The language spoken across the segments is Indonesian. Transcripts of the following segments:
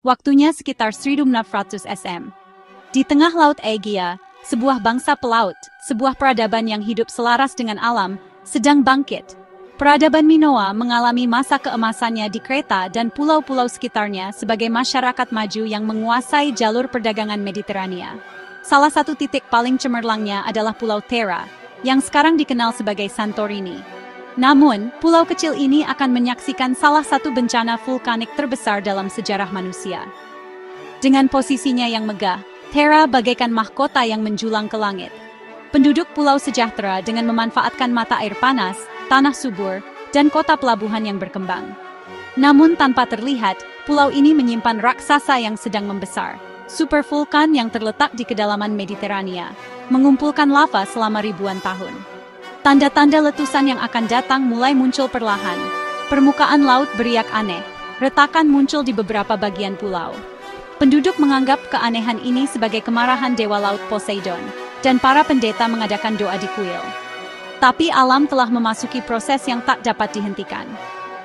Waktunya sekitar 1600 SM. Di tengah Laut Aegea, sebuah bangsa pelaut, sebuah peradaban yang hidup selaras dengan alam, sedang bangkit. Peradaban Minoa mengalami masa keemasannya di Kreta dan pulau-pulau sekitarnya sebagai masyarakat maju yang menguasai jalur perdagangan Mediterania. Salah satu titik paling cemerlangnya adalah Pulau Thera, yang sekarang dikenal sebagai Santorini. Namun, pulau kecil ini akan menyaksikan salah satu bencana vulkanik terbesar dalam sejarah manusia. Dengan posisinya yang megah, Thera bagaikan mahkota yang menjulang ke langit. Penduduk pulau sejahtera dengan memanfaatkan mata air panas, tanah subur, dan kota pelabuhan yang berkembang. Namun tanpa terlihat, pulau ini menyimpan raksasa yang sedang membesar. Supervulkan yang terletak di kedalaman Mediterania, mengumpulkan lava selama ribuan tahun. Tanda-tanda letusan yang akan datang mulai muncul perlahan. Permukaan laut beriak aneh, retakan muncul di beberapa bagian pulau. Penduduk menganggap keanehan ini sebagai kemarahan dewa laut Poseidon, dan para pendeta mengadakan doa di kuil. Tapi alam telah memasuki proses yang tak dapat dihentikan.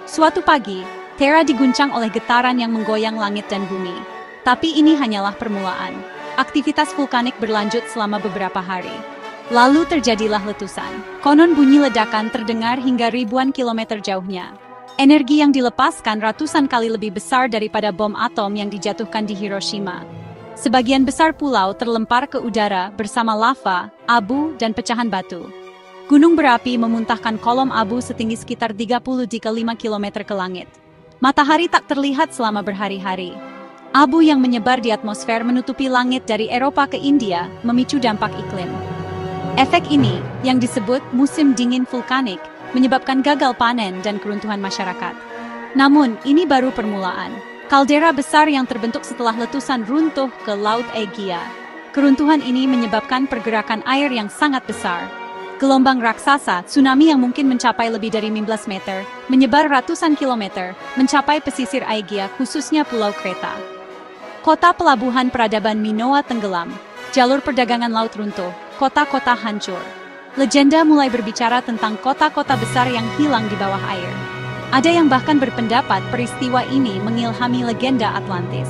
Suatu pagi, Thera diguncang oleh getaran yang menggoyang langit dan bumi. Tapi ini hanyalah permulaan. Aktivitas vulkanik berlanjut selama beberapa hari. Lalu terjadilah letusan. Konon bunyi ledakan terdengar hingga ribuan kilometer jauhnya. Energi yang dilepaskan ratusan kali lebih besar daripada bom atom yang dijatuhkan di Hiroshima. Sebagian besar pulau terlempar ke udara bersama lava, abu, dan pecahan batu. Gunung berapi memuntahkan kolom abu setinggi sekitar 30–5 km ke langit. Matahari tak terlihat selama berhari-hari. Abu yang menyebar di atmosfer menutupi langit dari Eropa ke India, memicu dampak iklim. Efek ini, yang disebut musim dingin vulkanik, menyebabkan gagal panen dan keruntuhan masyarakat. Namun, ini baru permulaan. Kaldera besar yang terbentuk setelah letusan runtuh ke Laut Aegea. Keruntuhan ini menyebabkan pergerakan air yang sangat besar. Gelombang raksasa, tsunami yang mungkin mencapai lebih dari 15 meter, menyebar ratusan kilometer, mencapai pesisir Aegea khususnya Pulau Kreta. Kota pelabuhan peradaban Minoa tenggelam, jalur perdagangan laut runtuh, kota-kota hancur. Legenda mulai berbicara tentang kota-kota besar yang hilang di bawah air. Ada yang bahkan berpendapat peristiwa ini mengilhami legenda Atlantis.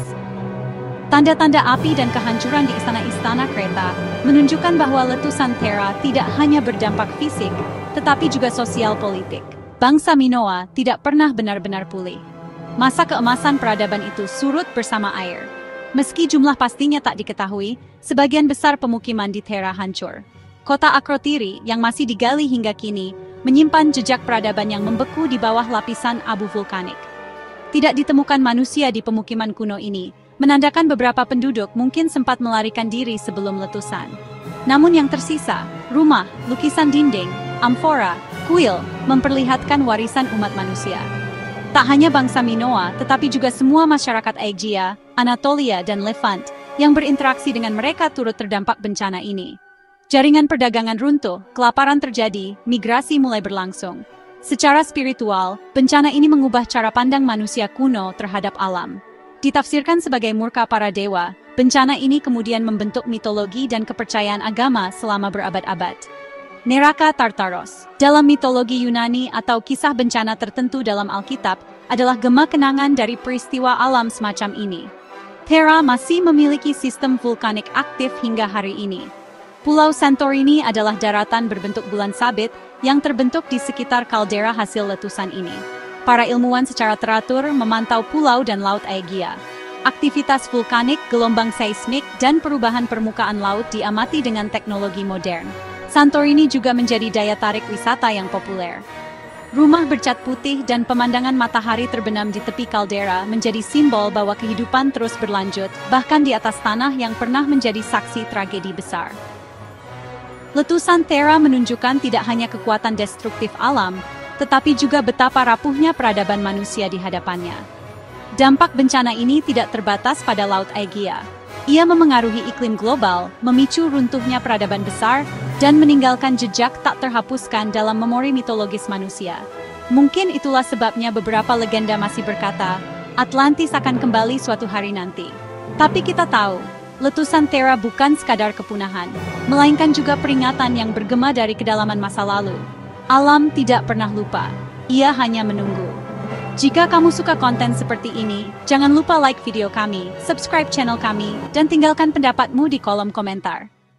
Tanda-tanda api dan kehancuran di istana-istana Kreta menunjukkan bahwa letusan Thera tidak hanya berdampak fisik, tetapi juga sosial politik. Bangsa Minoa tidak pernah benar-benar pulih. Masa keemasan peradaban itu surut bersama air. Meski jumlah pastinya tak diketahui, sebagian besar pemukiman di Thera hancur. Kota Akrotiri yang masih digali hingga kini menyimpan jejak peradaban yang membeku di bawah lapisan abu vulkanik. Tidak ditemukan manusia di pemukiman kuno ini, menandakan beberapa penduduk mungkin sempat melarikan diri sebelum letusan. Namun yang tersisa, rumah, lukisan dinding, amfora, kuil, memperlihatkan warisan umat manusia. Tak hanya bangsa Minoa, tetapi juga semua masyarakat Aegea, Anatolia, dan Levant yang berinteraksi dengan mereka turut terdampak bencana ini. Jaringan perdagangan runtuh, kelaparan terjadi, migrasi mulai berlangsung. Secara spiritual, bencana ini mengubah cara pandang manusia kuno terhadap alam. Ditafsirkan sebagai murka para dewa, bencana ini kemudian membentuk mitologi dan kepercayaan agama selama berabad-abad. Neraka Tartaros, dalam mitologi Yunani atau kisah bencana tertentu dalam Alkitab, adalah gema kenangan dari peristiwa alam semacam ini. Thera masih memiliki sistem vulkanik aktif hingga hari ini. Pulau Santorini adalah daratan berbentuk bulan sabit yang terbentuk di sekitar kaldera hasil letusan ini. Para ilmuwan secara teratur memantau pulau dan Laut Aegea. Aktivitas vulkanik, gelombang seismik, dan perubahan permukaan laut diamati dengan teknologi modern. Santorini juga menjadi daya tarik wisata yang populer. Rumah bercat putih dan pemandangan matahari terbenam di tepi kaldera menjadi simbol bahwa kehidupan terus berlanjut, bahkan di atas tanah yang pernah menjadi saksi tragedi besar. Letusan Thera menunjukkan tidak hanya kekuatan destruktif alam, tetapi juga betapa rapuhnya peradaban manusia di hadapannya. Dampak bencana ini tidak terbatas pada Laut Aegea. Ia memengaruhi iklim global, memicu runtuhnya peradaban besar, dan meninggalkan jejak tak terhapuskan dalam memori mitologis manusia. Mungkin itulah sebabnya beberapa legenda masih berkata, Atlantis akan kembali suatu hari nanti. Tapi kita tahu, letusan Thera bukan sekadar kepunahan, melainkan juga peringatan yang bergema dari kedalaman masa lalu. Alam tidak pernah lupa, ia hanya menunggu. Jika kamu suka konten seperti ini, jangan lupa like video kami, subscribe channel kami, dan tinggalkan pendapatmu di kolom komentar.